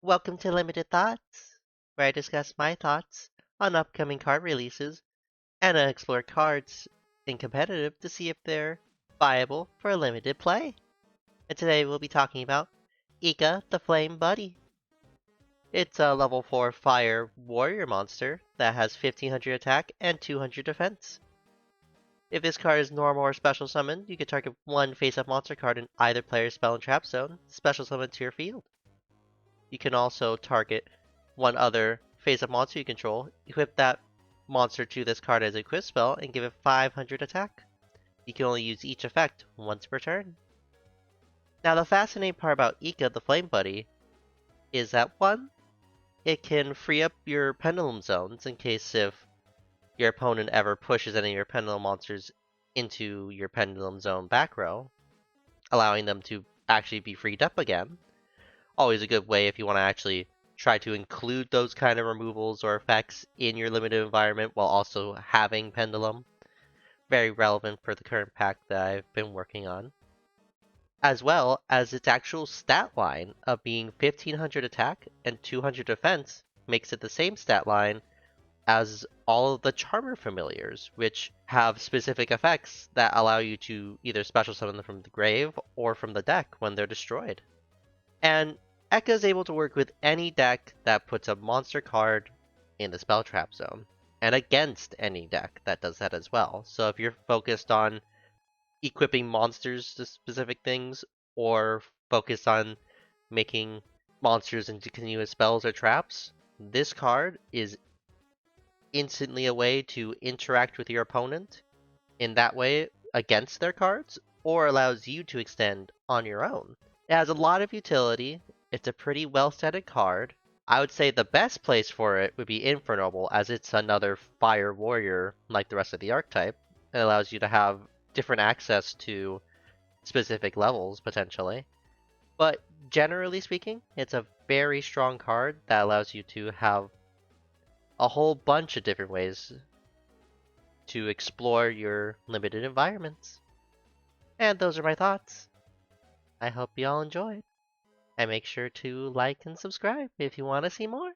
Welcome to Limited Thoughts, where I discuss my thoughts on upcoming card releases and I explore cards in competitive to see if they're viable for limited play. And today we'll be talking about Ika the Flame Buddy. It's a level 4 fire warrior monster that has 1500 attack and 200 defense. If this card is normal or special summon, you can target one face-up monster card in either player's spell and trap zone, special summon to your field. You can also target one other face-up monster you control, equip that monster to this card as a equip spell, and give it 500 attack. You can only use each effect once per turn. Now the fascinating part about Ika the Flame Buddy is that 1, it can free up your pendulum zones in case if your opponent ever pushes any of your pendulum monsters into your pendulum zone back row, allowing them to actually be freed up again. Always a good way if you want to actually try to include those kind of removals or effects in your limited environment while also having pendulum. Very relevant for the current pack that I've been working on. As well as its actual stat line of being 1500 attack and 200 defense makes it the same stat line as all of the Charmer familiars, which have specific effects that allow you to either special summon them from the grave or from the deck when they're destroyed. And Ekka is able to work with any deck that puts a monster card in the spell trap zone, and against any deck that does that as well. So if you're focused on equipping monsters to specific things, or focused on making monsters into continuous spells or traps, this card is instantly a way to interact with your opponent in that way against their cards, or allows you to extend on your own. It has a lot of utility. It's a pretty well-stated card. I would say the best place for it would be Infernoble, as it's another fire warrior like the rest of the archetype. It allows you to have different access to specific levels, potentially. But generally speaking, it's a very strong card that allows you to have a whole bunch of different ways to explore your limited environments. And those are my thoughts. I hope you all enjoyed. And make sure to like and subscribe if you want to see more.